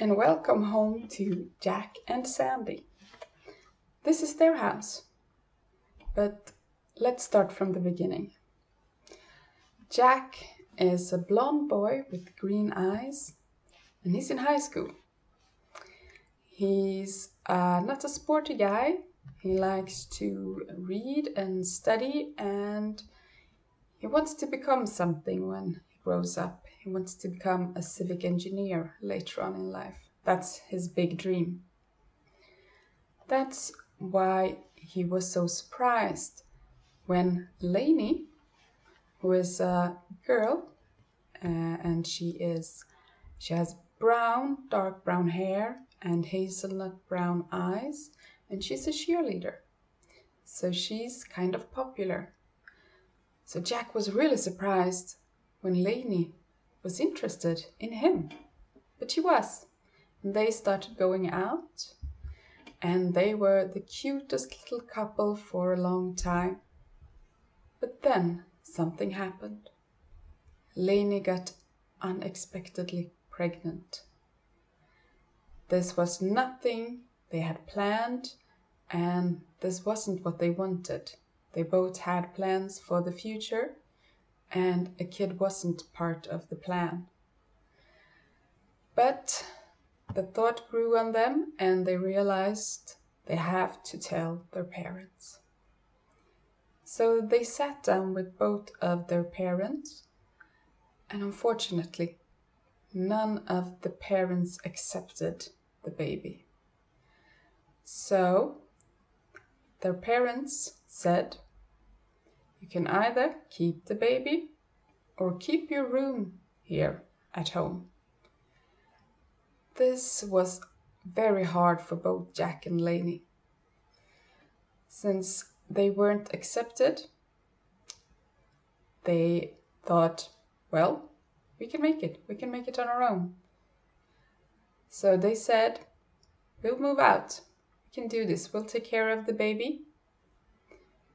and welcome home to Jack and Sandy. This is their house, but let's start from the beginning. Jack is a blonde boy with green eyes, and he's in high school. He's not a sporty guy. He likes to read and study, and he wants to become something when he grows up. He wants to become a civic engineer later on in life. That's his big dream. That's why he was so surprised when Lainey, who is a girl, and she has dark brown hair and hazelnut brown eyes, and she's a cheerleader. So she's kind of popular. So Jack was really surprised when Lainey was interested in him. But she was. And they started going out, and they were the cutest little couple for a long time. But then something happened. Lainey got unexpectedly pregnant. This was nothing they had planned, and this wasn't what they wanted. They both had plans for the future, and a kid wasn't part of the plan. But the thought grew on them, and they realized they have to tell their parents. So they sat down with both of their parents, and unfortunately, none of the parents accepted the baby. So their parents said, "You can either keep the baby or keep your room here at home." This was very hard for both Jack and Lainey. Since they weren't accepted, they thought, well, we can make it on our own. So they said, "We'll move out. We can do this. We'll take care of the baby."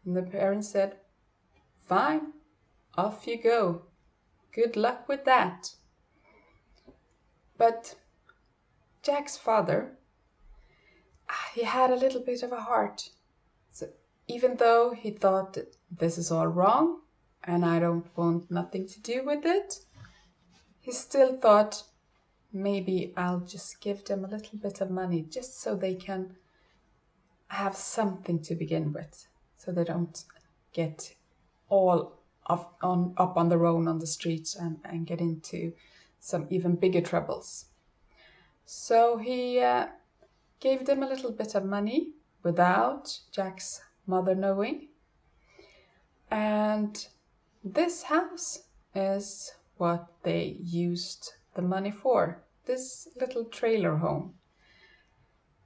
And the parents said, "Fine, off you go. Good luck with that." But Jack's father, he had a little bit of a heart. So even though he thought that this is all wrong and I don't want nothing to do with it, he still thought, maybe I'll just give them a little bit of money just so they can have something to begin with, so they don't get all up on their own on the streets and get into some even bigger troubles. So he gave them a little bit of money without Jack's mother knowing. And this house is what they used the money for, this little trailer home.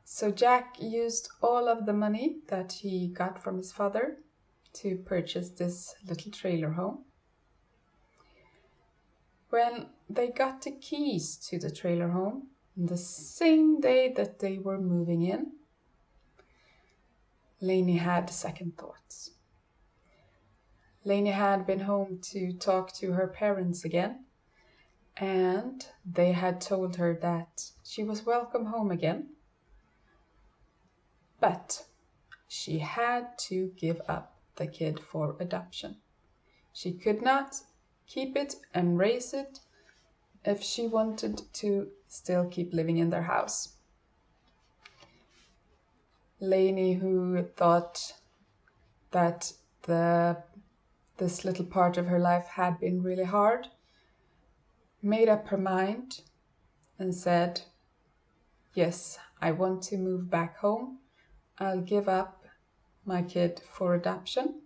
So Jack used all of the money that he got from his father to purchase this little trailer home. When they got the keys to the trailer home, the same day that they were moving in, Lainey had second thoughts. Lainey had been home to talk to her parents again, and they had told her that she was welcome home again, but she had to give up the kid for adoption. She could not keep it and raise it if she wanted to still keep living in their house. Lainey, who thought that this little part of her life had been really hard, made up her mind and said, "Yes, I want to move back home. I'll give up my kid for adoption,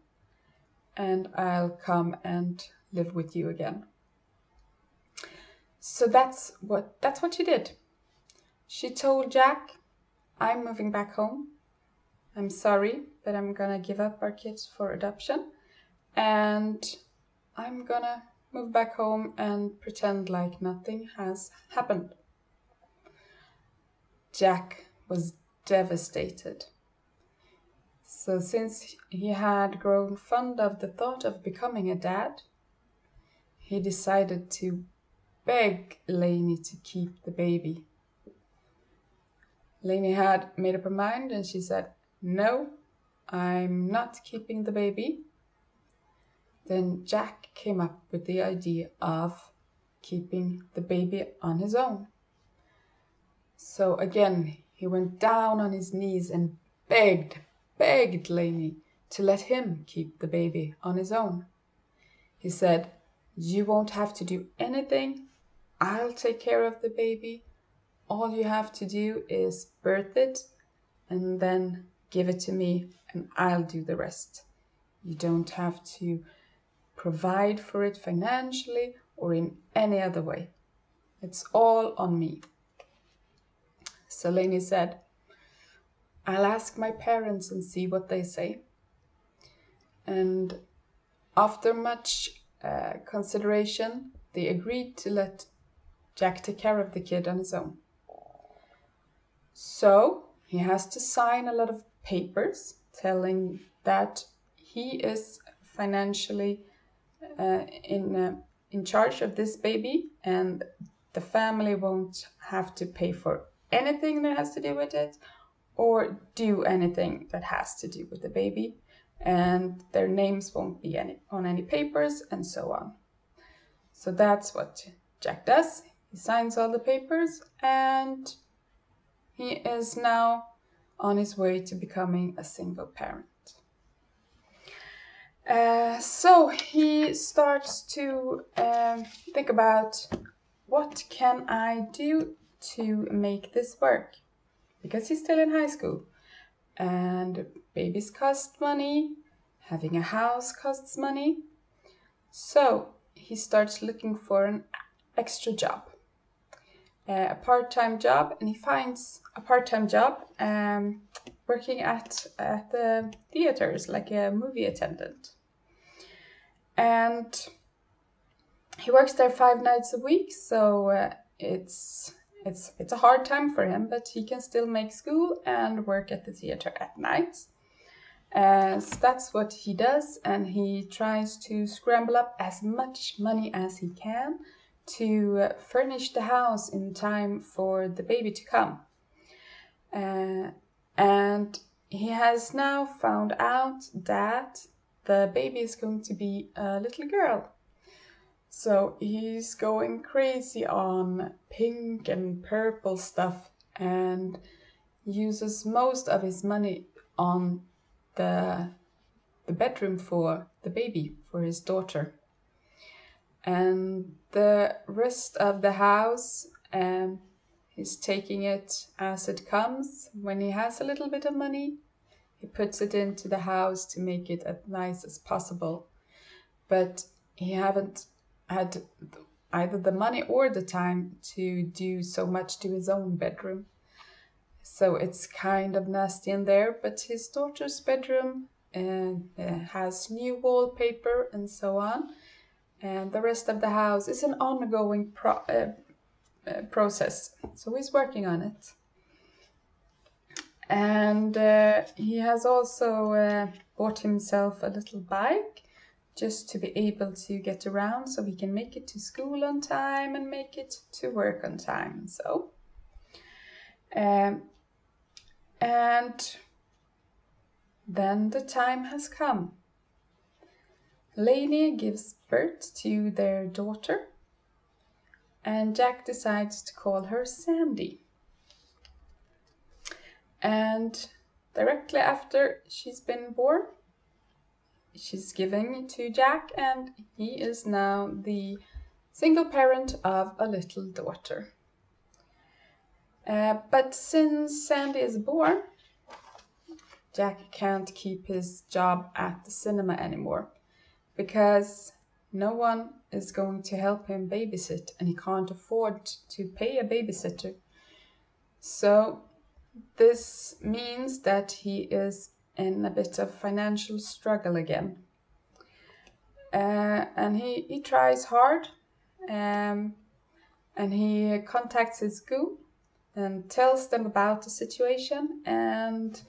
and I'll come and live with you again." So that's what she did. She told Jack, "I'm moving back home. I'm sorry, but I'm gonna give up our kids for adoption, and I'm gonna move back home and pretend like nothing has happened." Jack was devastated. So since he had grown fond of the thought of becoming a dad, he decided to beg Lainey to keep the baby. Lainey had made up her mind and she said, "No, I'm not keeping the baby." Then Jack came up with the idea of keeping the baby on his own. So again, he went down on his knees and begged Lainey to let him keep the baby on his own. He said, "You won't have to do anything. I'll take care of the baby. All you have to do is birth it and then give it to me and I'll do the rest. You don't have to provide for it financially or in any other way. It's all on me." So Lainey said, "I'll ask my parents and see what they say." And after much consideration, they agreed to let Jack take care of the kid on his own. So he has to sign a lot of papers telling that he is financially in charge of this baby, and the family won't have to pay for anything that has to do with it or do anything that has to do with the baby, and their names won't be on any papers and so on. So that's what Jack does. He signs all the papers and he is now on his way to becoming a single parent. So he starts to think about, what can I do to make this work? Because he's still in high school and babies cost money, having a house costs money. So he starts looking for an extra job, a part-time job, and he finds a part-time job working at the theaters, like a movie attendant. And he works there 5 nights a week, so it's a hard time for him, but he can still make school and work at the theater at night. So that's what he does, and he tries to scramble up as much money as he can to furnish the house in time for the baby to come. And he has now found out that the baby is going to be a little girl. So he's going crazy on pink and purple stuff and uses most of his money on the bedroom for the baby, for his daughter. And the rest of the house, he's taking it as it comes. When he has a little bit of money, he puts it into the house to make it as nice as possible. But he haven't had either the money or the time to do so much to his own bedroom. So it's kind of nasty in there, but his daughter's bedroom has new wallpaper and so on. And the rest of the house is an ongoing process. So he's working on it. And he has also bought himself a little bike just to be able to get around so he can make it to school on time and make it to work on time. So, and then the time has come. Lainey gives birth to their daughter, and Jack decides to call her Sandy. And directly after she's been born, she's given to Jack, and he is now the single parent of a little daughter. But since Sandy is born, Jack can't keep his job at the cinema anymore because no one is going to help him babysit, and he can't afford to pay a babysitter. So this means that he is in a bit of financial struggle again. And he tries hard, and he contacts his school and tells them about the situation, and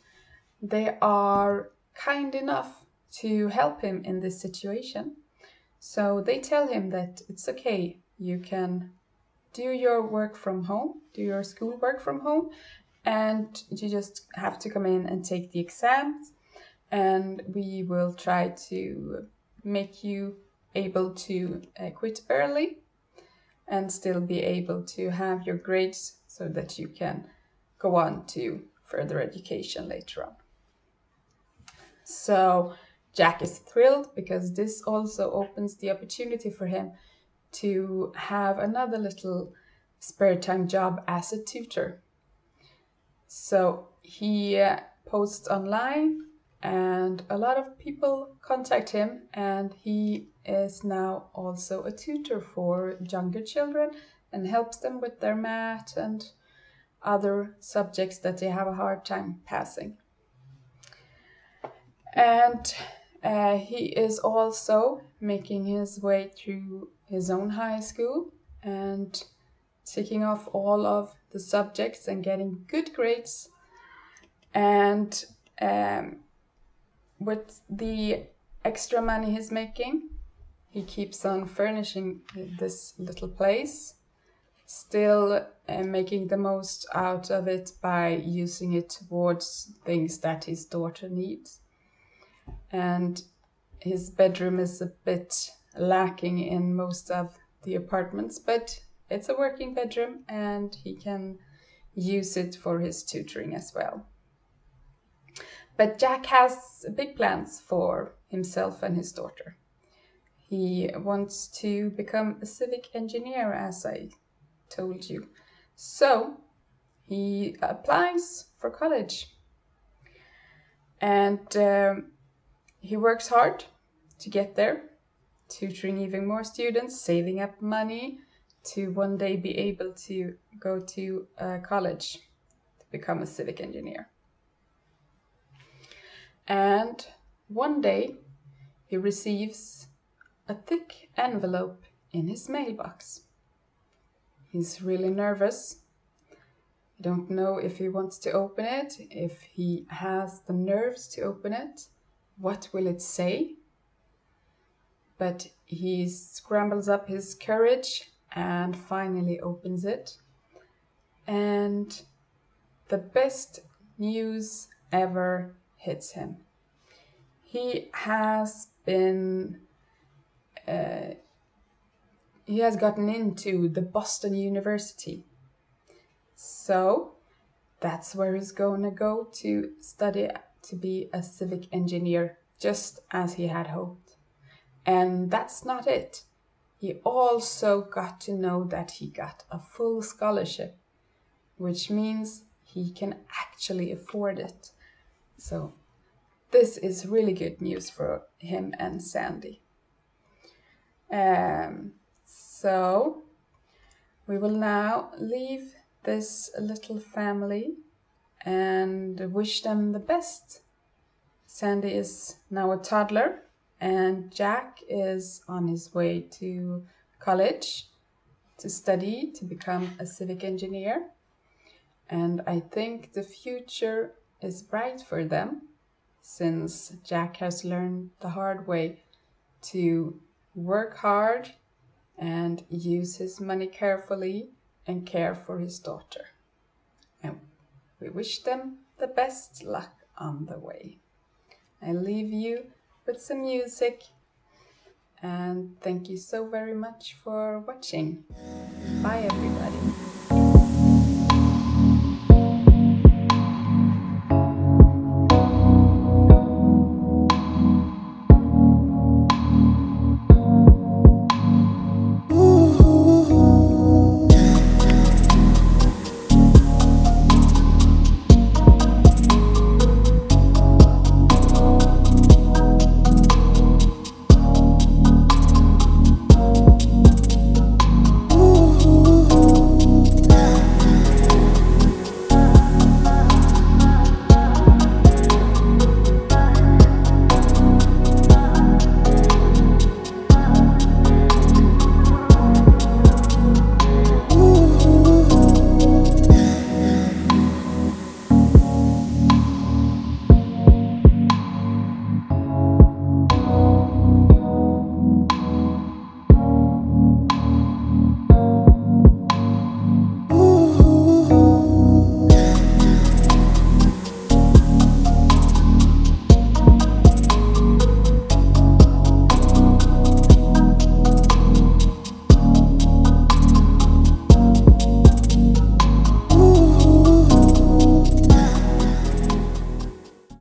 they are kind enough to help him in this situation. So they tell him that it's okay, you can do your work from home, do your school work from home, and you just have to come in and take the exams, and we will try to make you able to quit early and still be able to have your grades so that you can go on to further education later on. So Jack is thrilled because this also opens the opportunity for him to have another little spare time job as a tutor. So he posts online, and a lot of people contact him, and he is now also a tutor for younger children and helps them with their math and other subjects that they have a hard time passing. And he is also making his way through his own high school and ticking off all of the subjects and getting good grades. And with the extra money he's making, he keeps on furnishing this little place, still making the most out of it by using it towards things that his daughter needs. And his bedroom is a bit lacking in most of the apartments, but it's a working bedroom and he can use it for his tutoring as well. But Jack has big plans for himself and his daughter. He wants to become a civic engineer, as I told you. So he applies for college. And he works hard to get there, tutoring even more students, saving up money to one day be able to go to college to become a civic engineer. And one day he receives a thick envelope in his mailbox. He's really nervous. I don't know if he wants to open it, if he has the nerves to open it. What will it say? But he scrambles up his courage and finally opens it. And the best news ever hits him. He has gotten into the Boston University. So that's where he's going to go to study to be a civic engineer, just as he had hoped. And that's not it. He also got to know that he got a full scholarship, which means he can actually afford it. So this is really good news for him and Sandy. So we will now leave this little family and wish them the best. Sandy is now a toddler, and Jack is on his way to college to study to become a civic engineer. And I think the future is bright for them, since Jack has learned the hard way to work hard and use his money carefully and care for his daughter. And we wish them the best luck on the way. I leave you with some music, and thank you so very much for watching. Bye everybody.